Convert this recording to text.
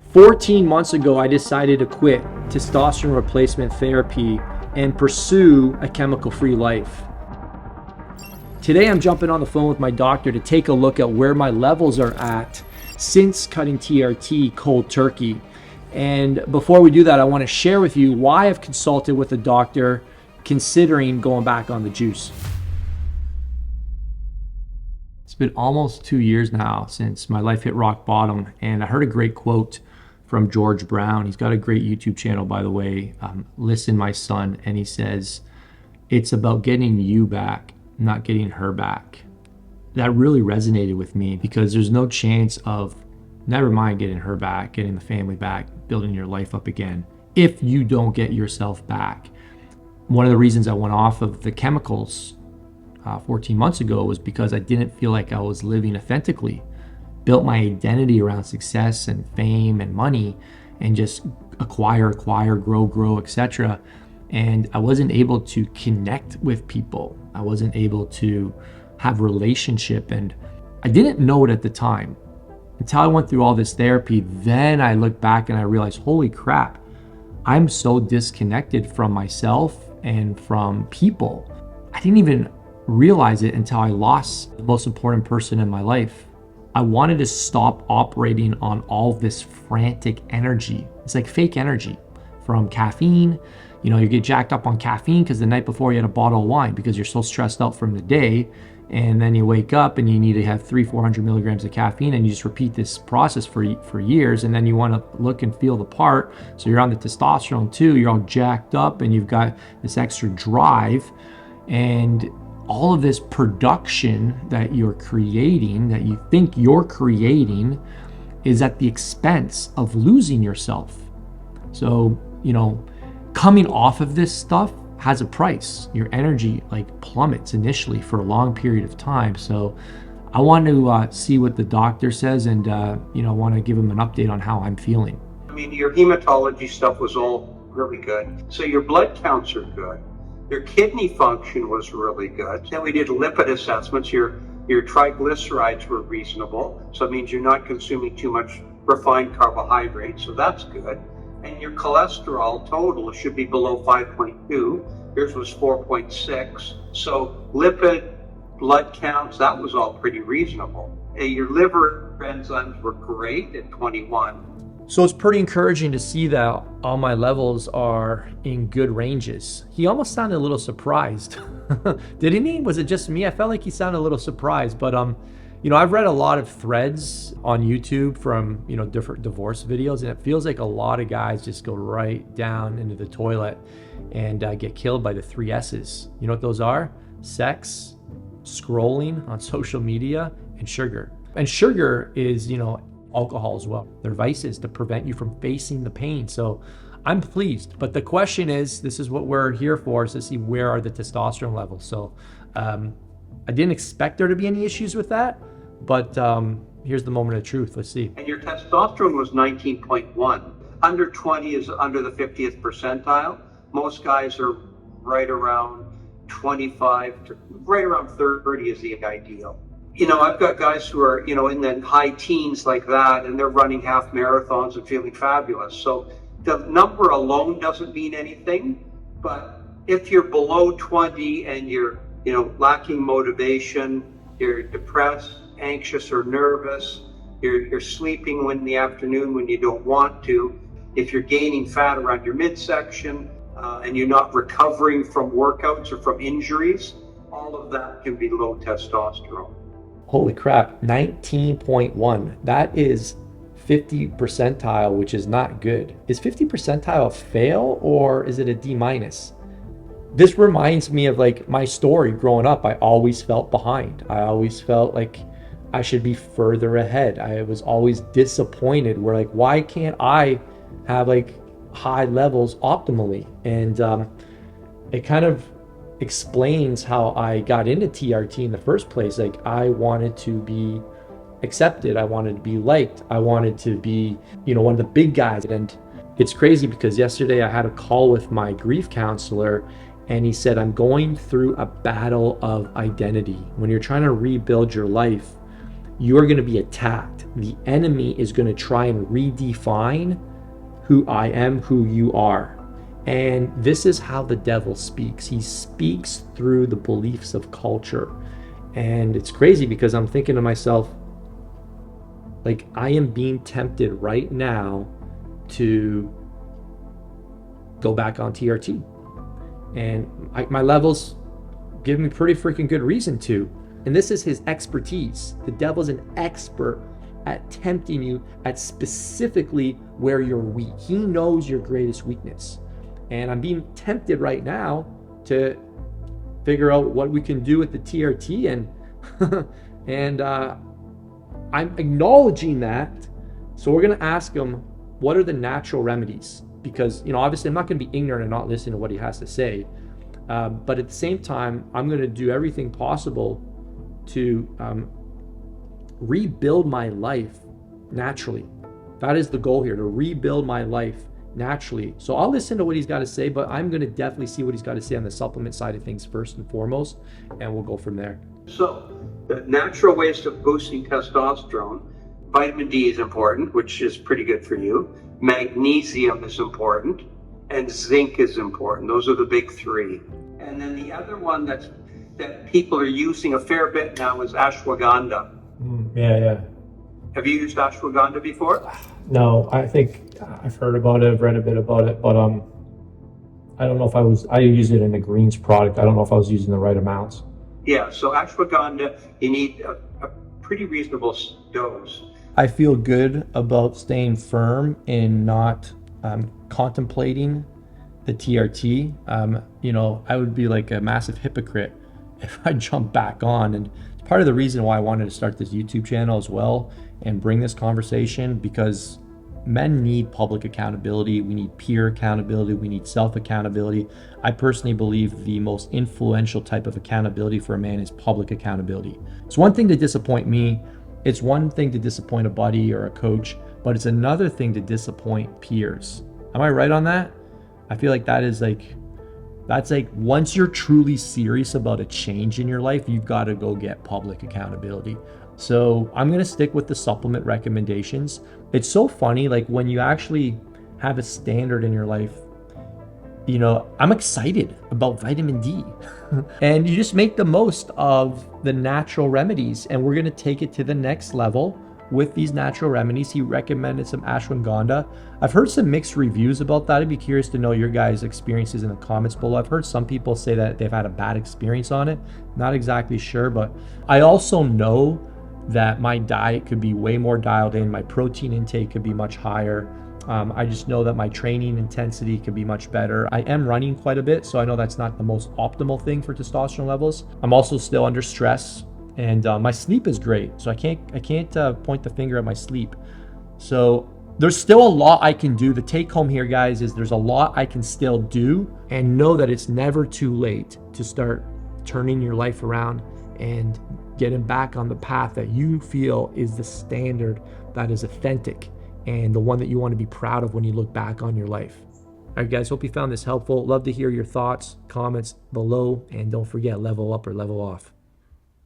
14 months ago, I decided to quit testosterone replacement therapy and pursue a chemical-free life. Today, I'm jumping on the phone with my doctor to take a look at where my levels are at since cutting TRT cold turkey. And before we do that, I want to share with you why I've consulted with a doctor considering going back on the juice. It's been almost 2 years now since my life hit rock bottom, and I heard a great quote from George Brown. He's got a great YouTube channel, by the way, Listen My Son, and he says, "It's about getting you back, not getting her back." That really resonated with me because there's no chance of, never mind getting her back, getting the family back, building your life up again, if you don't get yourself back. One of the reasons I went off of the chemicals 14 months ago was because I didn't feel like I was living authentically. Built my identity around success and fame and money and just acquire, grow, etc. And I wasn't able to connect with people. I wasn't able to have relationship, and I didn't know it at the time until I went through all this therapy. Then I looked back and I realized, holy crap, I'm so disconnected from myself and from people. I didn't even realize it until I lost the most important person in my life. I wanted to stop operating on all this frantic energy. It's like fake energy from caffeine. You know, you get jacked up on caffeine because the night before you had a bottle of wine because you're so stressed out from the day. And then you wake up and you need to have 300-400 milligrams of caffeine, and you just repeat this process for years. And then you want to look and feel the part. So you're on the testosterone too. You're all jacked up and you've got this extra drive, and all of this production that you're creating, that you think you're creating, is at the expense of losing yourself. So, you know, coming off of this stuff has a price. Your energy plummets initially for a long period of time. So I want to see what the doctor says, and want to give him an update on how I'm feeling. I mean, your hematology stuff was all really good. So your blood counts are good. Your kidney function was really good. Then we did lipid assessments. Your triglycerides were reasonable. So it means you're not consuming too much refined carbohydrates. So that's good. And your cholesterol total should be below 5.2. Yours was 4.6. So lipid, blood counts, that was all pretty reasonable. Your liver enzymes were great at 21. So it's pretty encouraging to see that all my levels are in good ranges. He almost sounded a little surprised. Didn't he? Was it just me? I felt like he sounded a little surprised, but I've read a lot of threads on YouTube from, different divorce videos, and it feels like a lot of guys just go right down into the toilet and get killed by the 3 S's. You know what those are? Sex, scrolling on social media, and sugar. And sugar is, alcohol as well. They're vices to prevent you from facing the pain. So I'm pleased. But the question is, this is what we're here for, is to see where are the testosterone levels. So I didn't expect there to be any issues with that, but here's the moment of truth. Let's see. And your testosterone was 19.1. Under 20 is under the 50th percentile. Most guys are right around 25 to right around 30 is the ideal. I've got guys who are, in the high teens like that, and they're running half marathons and feeling fabulous. So the number alone doesn't mean anything, but if you're below 20 and you're, lacking motivation, you're depressed, anxious, or nervous, you're sleeping in the afternoon when you don't want to, if you're gaining fat around your midsection, and you're not recovering from workouts or from injuries, all of that can be low testosterone. Holy crap, 19.1. That is 50 percentile, which is not good. Is 50 percentile a fail, or is it a D minus? This reminds me of my story growing up. I always felt behind. I always felt like I should be further ahead. I was always disappointed. Where why can't I have high levels optimally? And it kind of explains how I got into TRT in the first place. I wanted to be accepted. I wanted to be liked. I wanted to be, one of the big guys. And it's crazy because yesterday I had a call with my grief counselor, and he said, I'm going through a battle of identity. When you're trying to rebuild your life, you're going to be attacked. The enemy is going to try and redefine who I am, who you are. And this is how the devil speaks. He speaks through the beliefs of culture. And it's crazy because I'm thinking to myself, like, I am being tempted right now to go back on TRT. And my levels give me pretty freaking good reason to. And this is his expertise. The devil's an expert at tempting you at specifically where you're weak. He knows your greatest weakness. And I'm being tempted right now to figure out what we can do with the TRT. And I'm acknowledging that. So we're going to ask him, what are the natural remedies? Because, obviously I'm not going to be ignorant and not listen to what he has to say. But at the same time, I'm going to do everything possible to rebuild my life naturally. That is the goal here, to rebuild my life naturally. So I'll listen to what he's got to say, but I'm going to definitely see what he's got to say on the supplement side of things first and foremost, and we'll go from there. So the natural ways of boosting testosterone, vitamin D is important, which is pretty good for you. Magnesium is important, and zinc is important. Those are the big three. And then the other one that people are using a fair bit now is ashwagandha. Yeah. Have you used ashwagandha before? No, I think I've heard about it, I've read a bit about it, but I don't know if I use it in a greens product. I don't know if I was using the right amounts. Yeah, so ashwagandha, you need a pretty reasonable dose. I feel good about staying firm in not contemplating the TRT. I would be like a massive hypocrite if I jump back on. And it's part of the reason why I wanted to start this YouTube channel as well and bring this conversation, because men need public accountability. We need peer accountability. We need self-accountability. I personally believe the most influential type of accountability for a man is public accountability. It's one thing to disappoint me. It's one thing to disappoint a buddy or a coach, but it's another thing to disappoint peers. Am I right on that? I feel like that's like once you're truly serious about a change in your life, you've got to go get public accountability. So I'm going to stick with the supplement recommendations. It's so funny, like when you actually have a standard in your life, I'm excited about vitamin D. And you just make the most of the natural remedies. And we're going to take it to the next level with these natural remedies. He recommended some ashwagandha. I've heard some mixed reviews about that. I'd be curious to know your guys' experiences in the comments below. I've heard some people say that they've had a bad experience on it. Not exactly sure, but I also know that my diet could be way more dialed in. My protein intake could be much higher. I just know that my training intensity could be much better. I am running quite a bit, so I know that's not the most optimal thing for testosterone levels. I'm also still under stress, and my sleep is great, so I can't point the finger at my sleep. So there's still a lot I can do. The take home here, guys, is there's a lot I can still do, and know that it's never too late to start turning your life around and getting back on the path that you feel is the standard that is authentic and the one that you want to be proud of when you look back on your life. All right, guys, hope you found this helpful. Love to hear your thoughts, comments below, and don't forget, level up or level off.